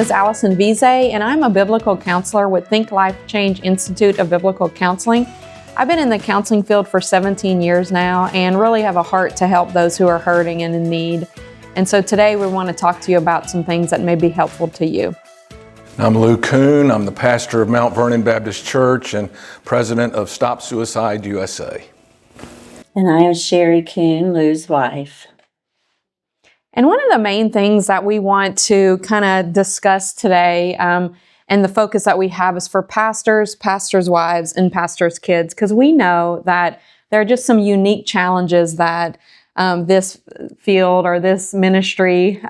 is Allison Vize, and I'm a biblical counselor with Think Life Change Institute of Biblical Counseling. I've been in the counseling field for 17 years now and really have a heart to help those who are hurting and in need. And so today we want to talk to you about some things that may be helpful to you. I'm Lou Kuhn. I'm the pastor of Mount Vernon Baptist Church and president of Stop Suicide USA. And I am Sherry Kuhn, Lou's wife. And one of the main things that we want to kind of discuss today, and the focus that we have is for pastors, pastors' wives, and pastors' kids, because we know that there are just some unique challenges that this field or this ministry,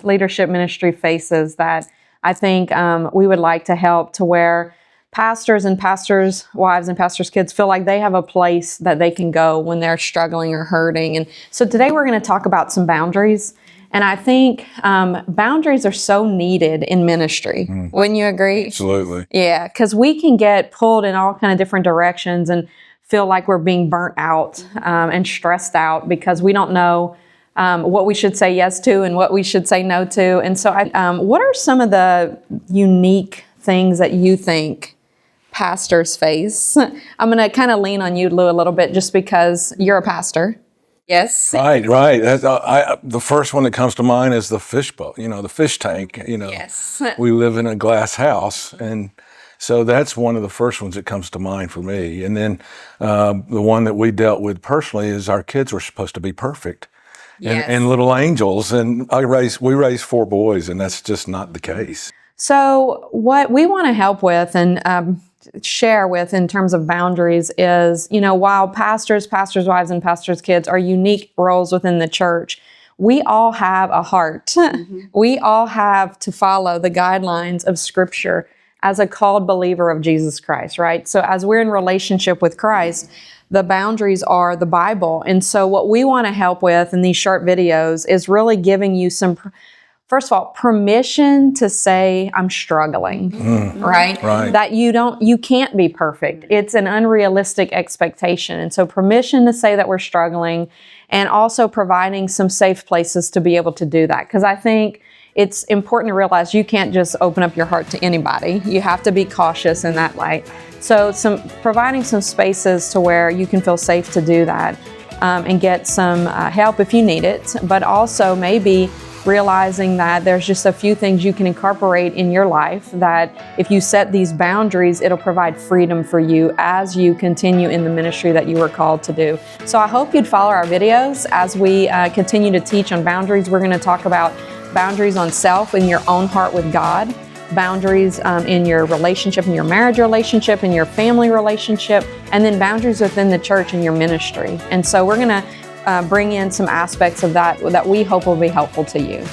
leadership ministry faces that I think we would like to help to where pastors and pastors' wives and pastors' kids feel like they have a place that they can go when they're struggling or hurting. And so today we're going to talk about some boundaries. And I think boundaries are so needed in ministry. Wouldn't you agree? Absolutely. Yeah, because we can get pulled in all kind of different directions and feel like we're being burnt out and stressed out because we don't know what we should say yes to and what we should say no to. And so what are some of the unique things that you think pastors face? I'm going to kind of lean on you, Lou, a little bit just because you're a pastor. Yes. Right. The first one that comes to mind is the fishbowl, the fish tank. Yes. We live in a glass house, and so that's one of the first ones that comes to mind for me. And then the one that we dealt with personally is our kids were supposed to be perfect. Yes. And little angels, and we raised 4 boys, and that's just not the case. So what we want to help with and share with in terms of boundaries is, while pastors, pastors' wives, and pastors' kids are unique roles within the church, we all have a heart. Mm-hmm. We all have to follow the guidelines of Scripture as a called believer of Jesus Christ, right? So as we're in relationship with Christ, the boundaries are the Bible. And so what we want to help with in these short videos is really giving you some, first of all, permission to say, I'm struggling, right? That you can't be perfect. It's an unrealistic expectation. And so permission to say that we're struggling and also providing some safe places to be able to do that. Because I think it's important to realize you can't just open up your heart to anybody. You have to be cautious in that light. So providing some spaces to where you can feel safe to do that and get some help if you need it, but also maybe realizing that there's just a few things you can incorporate in your life that if you set these boundaries, it'll provide freedom for you as you continue in the ministry that you were called to do. So I hope you'd follow our videos as we continue to teach on boundaries. We're going to talk about boundaries on self in your own heart with God, boundaries in your relationship, in your marriage relationship, in your family relationship, and then boundaries within the church and your ministry. And so we're going to bring in some aspects of that we hope will be helpful to you.